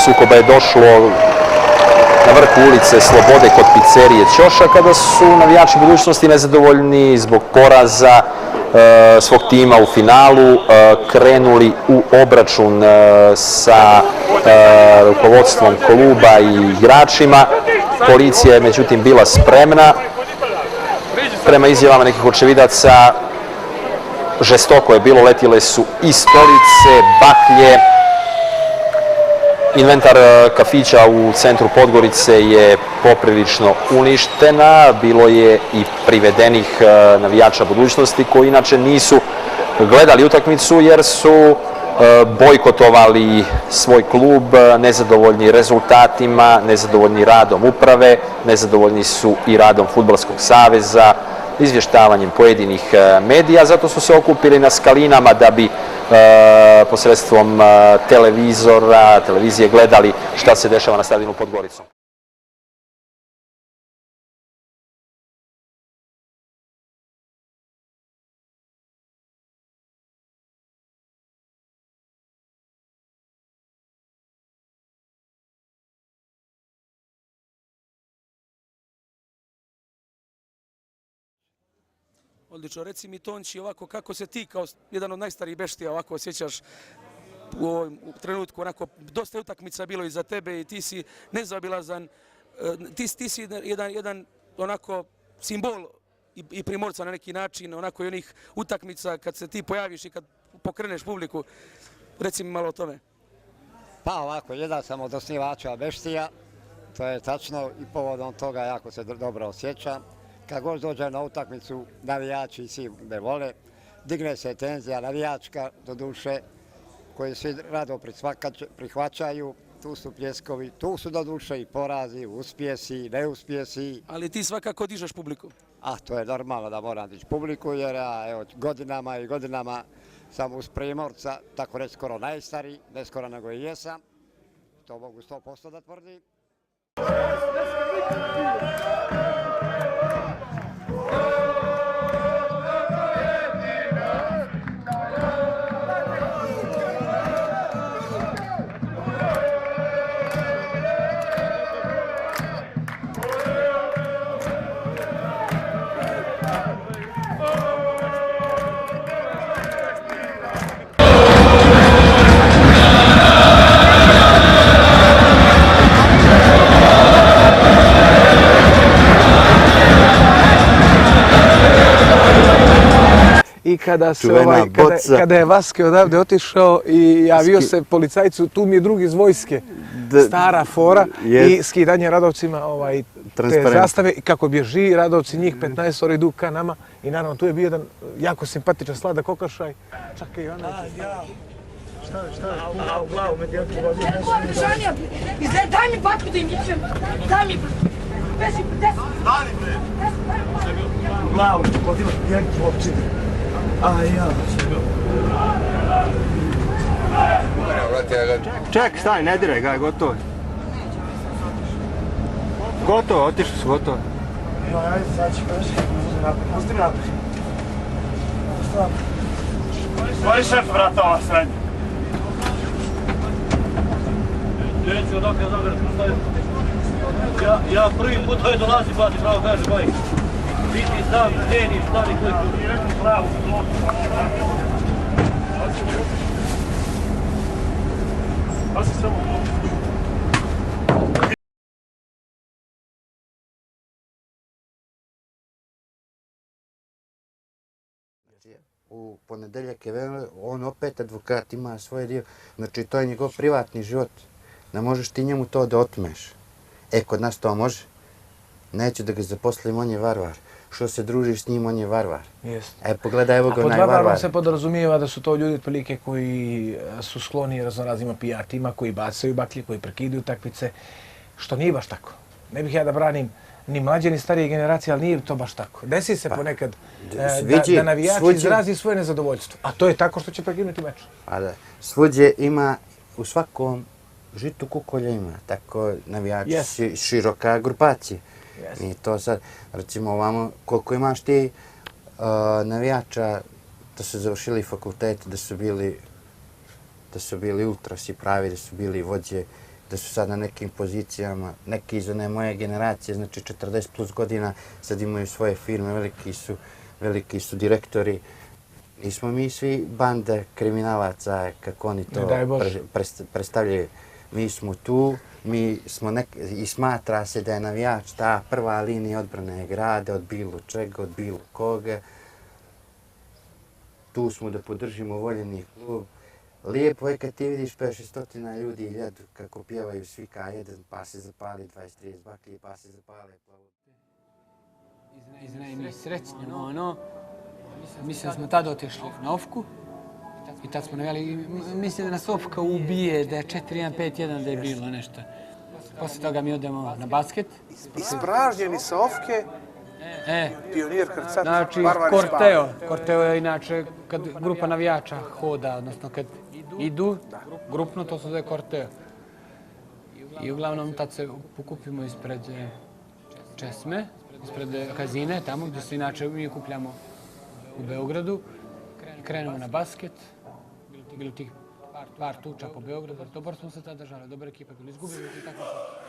sukoba je došlo na vrhu ulice Slobode kod pizzerije Ćoša kada su navijači Budućnosti nezadovoljni zbog poraza svog tima u finalu krenuli u obračun sa rukovodstvom kluba i igračima. Policija je međutim bila spremna. Prema izjavama nekih očevidaca žestoko je bilo, letjele su i stolice, baklje. Inventar kafića u centru Podgorice je poprilično uništena. Bilo je i privedenih navijača Budućnosti koji inače nisu gledali utakmicu jer su bojkotovali svoj klub, nezadovoljni rezultatima, nezadovoljni radom uprave, nezadovoljni su i radom Fudbalskog saveza, izvještavanjem pojedinih medija. Zato su se okupili na skalinama da bi posredstvom televizije gledali šta se dešava na stadionu pod Goricom. Odlično, reci mi Tonči ovako, kako se ti kao jedan od najstarijih beštija ovako osjećaš u ovom trenutku, onako dosta utakmica bilo i za tebe i ti si nezaobilazan, ti si jedan onako simbol i Primorca na neki način, onako i onih utakmica kad se ti pojaviš i kad pokreneš publiku. Reci mi malo o tome. Pa ovako, jedan sam od osnivača beštija, to je tačno i povodom toga jako se dobro osjećam. Kad god dođe na utakmicu, navijači svi me vole, digne se tenzija navijačka do duše, koje svi rado prihvaćaju, tu su pljeskovi, tu su do duše i porazi, uspjesi, neuspjesi. Ali ti svakako dižeš publiku. A to je normalno da moram dići publiku jer ja evo, godinama sam uz Primorca, tako reći skoro najstariji, ne skoro nego i jesam, to mogu 100% da tvrdim. I kada je Vaske odavde otišao i javio se policajcu, tu mi je drugi iz vojske, stara fora i skidanje Radovcima te zastave. I kako bježi Radovci, njih 15 idu ka nama i naravno tu je bio jedan jako simpatičan sladak okršaj. Čakaj, Ivanović. Šta je? A u glavu me djelku vodi. Daj mi batku da im ićem. Daj mi. Daj mi. U glavu me vodi, djelku uopće. A ja. Ček, staj, ne diraj ga, gotovo. Gotovo, otišli su, gotovo. Ajde, sad ću kaži. Pusti mi naprijed. Koji šef vrata ova srednja? Djeci, odakle je Zagreb postoji. Ja prvi put ovdje dolazim, pa ti pravo kaže, bojim. Biti znam, njeni, stani koji tu. Pravo, Pasi samo. U ponedeljak je on opet advokat, ima svoj dio. Znači to je njegov privatni život. Ne možeš ti njemu to da otmeš. Kod nas to može. Neću da ga zaposlim, on je varvar. Što se družiš s njim, on je varvar. Pogledaj, evo ga onaj varvar. A pod varvarom se podrazumijeva da su to ljudi otprilike koji su skloni raznoraznim pijatima, koji bacaju baklje, koji prekidaju utakmice, što nije baš tako. Ne bih ja da branim ni mlađe ni starije generacije, ali nije to baš tako. Desi se ponekad da navijači izrazi svoje nezadovoljstvo. A to je tako što će prekinuti meč. Svuđe ima, u svakom žitu kukolja ima, tako navijači, široka grupacija. I to sad, recimo ovamo, koliko imaš ti navijača da su završili fakultet, da su bili ultrasi pravi, da su bili vođe da su sad na nekim pozicijama, neki iz one moje generacije, znači 40 plus godina, sad imaju svoje firme, veliki su direktori. Nismo mi svi bande kriminalaca, kako oni to predstavljaju. Mi smo tu, i smatra se da je navijač ta prva linija odbrane grada od bilo čega, od bilo koga. Tu smo da podržimo voljeni klub. Lijepo je kad ti vidiš 500 ljudi i 1000 kako pjevaju svi K1, pa se zapali 20-30 baklji, pa se zapale plavu. Iznajmi srećnjeno, ono. Mislim da smo tada otišli na Ofku i tad smo navijali, mislim da nas Ofka ubije, da je 4-1, 5-1, da je bilo nešto. Poslije toga mi odemo na basket. Ispražnjeni sa Ofke, Pionir Krcat, znači, Korteo je inače kad grupa navijača hoda, odnosno kad idu grupno, to se zove Korteo. I uglavnom tad se pokupimo ispred Česme, ispred Kazine, tamo gdje se inače mi okupljamo u Beogradu. Krenemo na basket, bilo tih par tuča po Beogradu, dobro smo se tada držali, dobra ekipa, bili izgubili i tako se.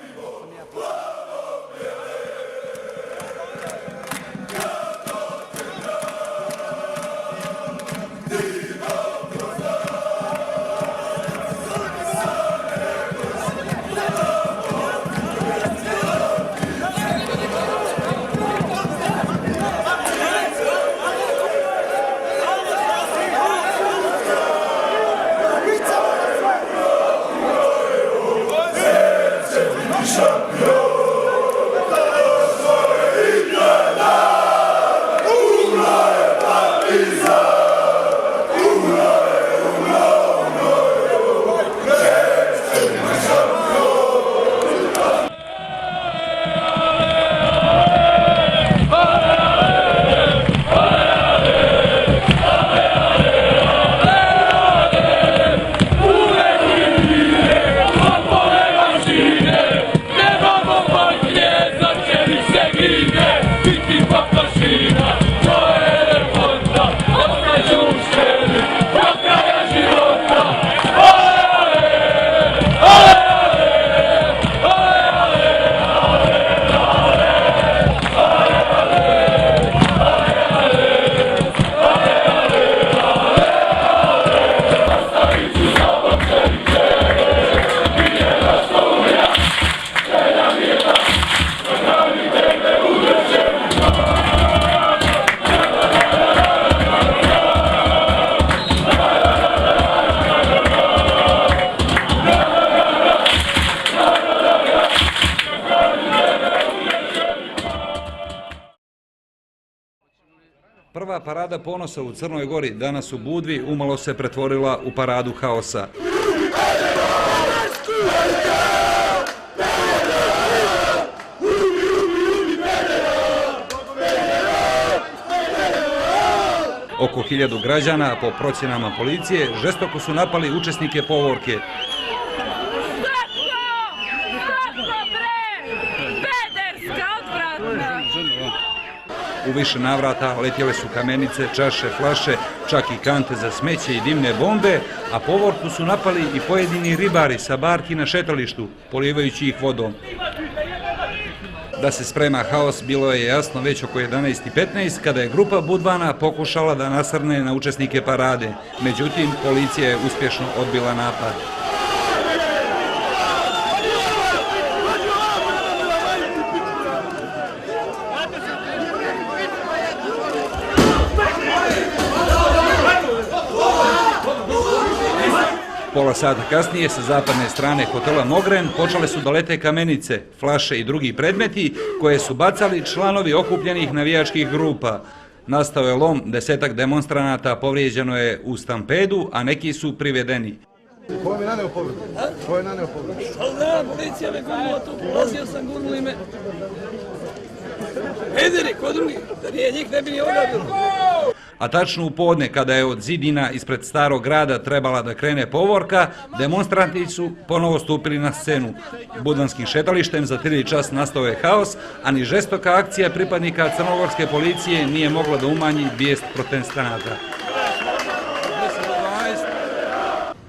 Prva parada ponosa u Crnoj Gori danas u Budvi umalo se pretvorila u paradu haosa. Oko 1000 građana, po procjenama policije, žestoko su napali učesnike povorke. U više navrata letjele su kamenice, čaše, flaše, čak i kante za smeće i dimne bombe, a povorku su napali i pojedini ribari sa barki na šetalištu, polivajući ih vodom. Da se sprema haos bilo je jasno već oko 11:15 kada je grupa Budvana pokušala da nasrne na učesnike parade. Međutim, policija je uspješno odbila napad. Pola sata kasnije sa zapadne strane hotela Mogren počele su da lete kamenice, flaše i drugi predmeti koje su bacali članovi okupljenih navijačkih grupa. Nastao je lom, 10-ak demonstranata povrijeđeno je u stampedu, a neki su privedeni. Ko je mi naneo povredu? Ko je naneo povredu? Da, policija me gurnula tu, prolazio sam, gurnuli me. Ederi, ko drugi, da nije njih ne bi ni ovoga bilo. A tačno u podne, kada je od zidina ispred starog grada trebala da krene povorka, demonstranti su ponovo stupili na scenu. Budvanskim šetalištem za 3 čas nastao je haos, a ni žestoka akcija pripadnika crnogorske policije nije mogla da umanji bijest protestanata.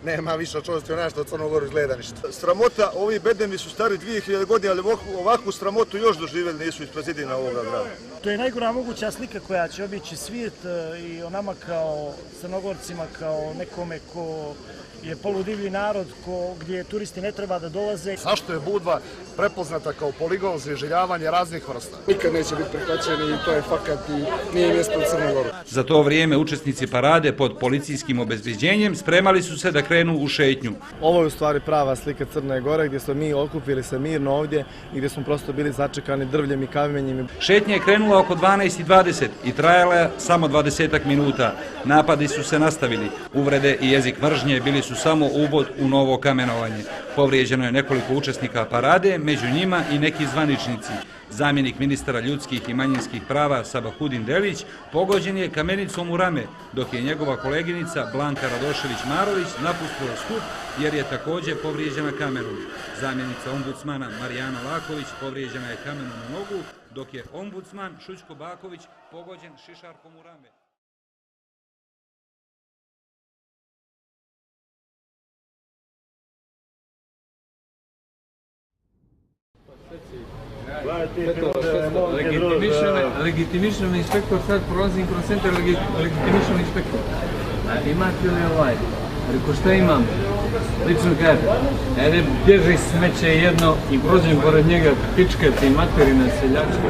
nema više čovječnosti ona što Crnu Goru izgleda ništa. Sramota, ovi bedemi su stari 2000 godina, ali ovakvu sramotu još doživjeli nisu ispred zidina ovoga grada. To je najgora moguća slika koja će obići svijet i o nama kao Crnogorcima, kao nekome ko je poludivlji narod gdje turisti ne treba da dolaze. Zašto je Budva prepoznata kao poligon za iživljavanje raznih vrsta? Nikad neće biti prihvaćeni i to je fakat i nije mjesto u Crnoj Gori. Za to vrijeme učesnici parade pod policijskim obezbeđenjem spremali su se da krenu u šetnju. Ovo je u stvari prava slika Crne Gore gdje smo mi okupili se mirno ovdje i gdje smo prosto bili začekani drvljem i kamenjem. Šetnja je krenula oko 12:20 i trajala samo 20 minuta. Napadi su se nastavili. Uvrede i jezik mržnje bili su samo uvod u novo kamenovanje. Povrijeđeno je nekoliko učesnika parade, među njima i neki zvaničnici. Zamjenik ministra ljudskih i manjinskih prava Sabahudin Delić pogođen je kamenicom u rame, dok je njegova koleginica Blanka Radošević-Marović napustila skup jer je također povrijeđena kamenom. Zamjenica ombudsmana Marijana Laković povrijeđena je kamenom u nogu, dok je ombudsman Šućko Baković pogođen šišarkom u rame. Legitimišno me inspektor, sad prolazim kroz centar, legitimišno me inspektor. Imate li ovaj? Reko šta imam? Lično kaže, bježi smeće jedno i prođem pored njega, pičkati materina seljačka.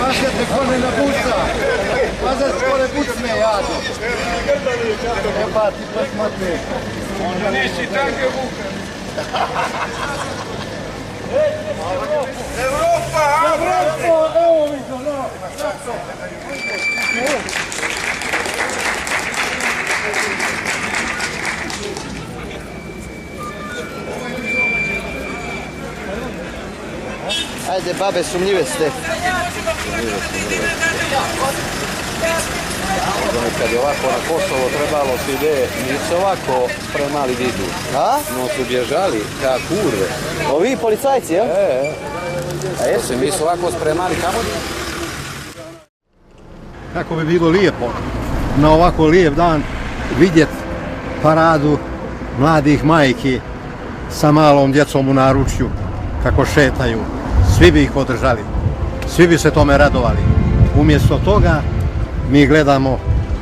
Mašete kone na buca, mazat kone bucne jade. Epa ti posмотри. Onda nisi tanke vuka. Evropa! Evropa! Evo mi to, no! Ajde, babe, sumnjive ste. Kad je ovako na Kosovo trebalo su ideje, nisu ovako premali vidu. A? No su bježali, ka kurve. Ovi policajci, jel? A jesu, mi su ovako spremali kamo? Kako bi bilo lijepo na ovako lijep dan vidjeti paradu mladih majki sa malom djecom u naručju kako šetaju. Svi bi ih podržali, svi bi se tome radovali. Umjesto toga mi gledamo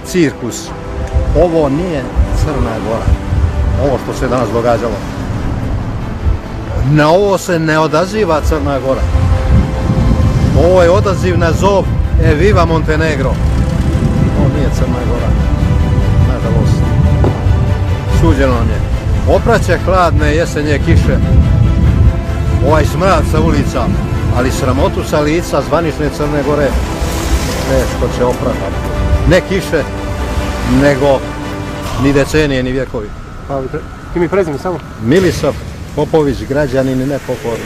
cirkus. Ovo nije Crna Gora, ovo što se danas događalo. Na ovo se ne odaziva Crna Gora. Ovo je odaziv na zov Viva Montenegro. Ovo nije Crna Gora, nažalost. Suđeno nam je. Opraće hladne jesenje kiše. Ovaj smrad sa ulica, ali sramotu sa lica zvanične Crne Gore teško će opravdati. Ne kiše, nego ni decenije, ni vjekovi. Ime i prezime samo? Milisav Popović, građanin nepokorni.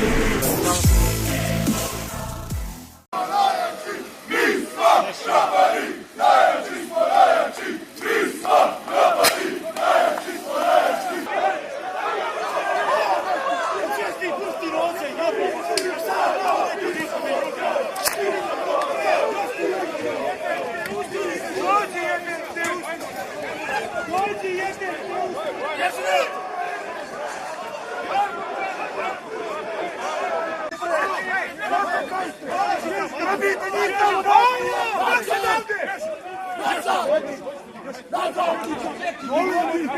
Ubi,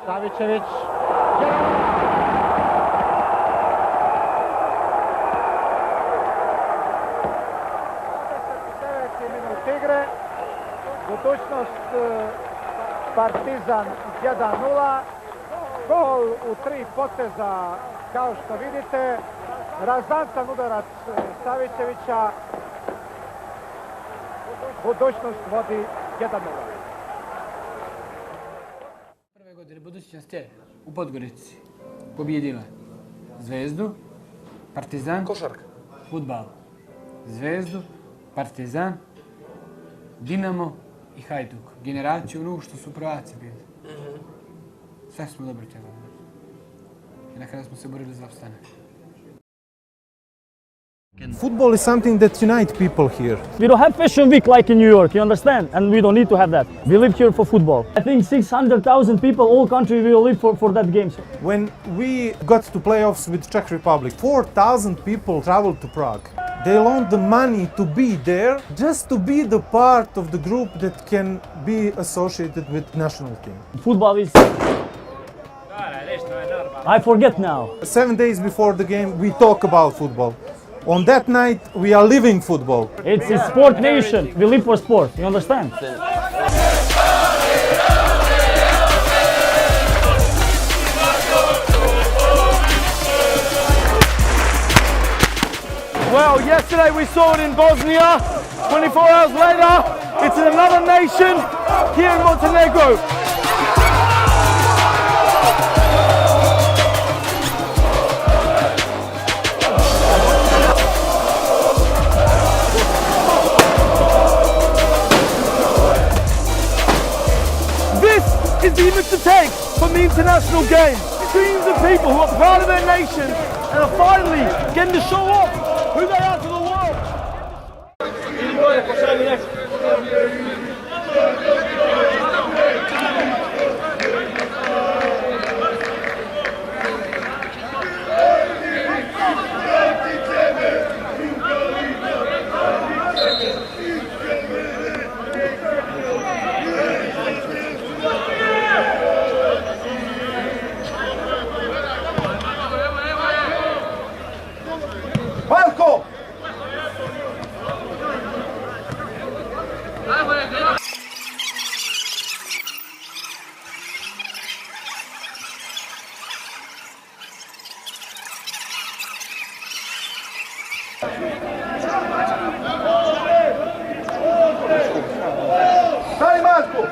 Savićević. 29. minut igre. Budućnost Partizan 1:0. Gol u 3 poteza, kao što vidite. Razantan udarac Savićevića. Budućnost vodi 1:0. Prve godine budućnost je u Podgorici pobjedila Zvezdu, Partizan, košarka, fudbal, Zvezdu, Partizan, Dinamo i Hajduk. Generaciju onu što su prvaci bili. Sve smo dobro trebali. I na kraju smo se borili za opstanak. Football is something that unites people here. We don't have Fashion Week like in New York, you understand? And we don't need to have that. We live here for football. I think 600,000 people, all country will live for that game. When we got to playoffs with Czech Republic, 4,000 people traveled to Prague. They loaned the money to be there, just to be the part of the group that can be associated with national team. Football is... I forget now. 7 days before the game, we talk about football. On that night, we are living football. It's a sport nation. We live for sport. You understand? Well, yesterday we saw it in Bosnia. 24 hours later, it's in another nation here in Montenegro. Is the image to take from the international game. Streams of people who are proud of their nation and are finally getting to show off who they are to the world. Marko! Daj Marko!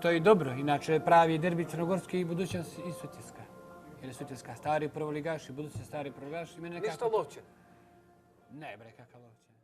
To je dobro, inače pravi derbi crnogorski i budućnost i Sutjeska. Jer je Sutjeska stari prvoligaš i budućnost stari prvoligaš. Ništa Lovćen? Ne bre, kakav Lovćen.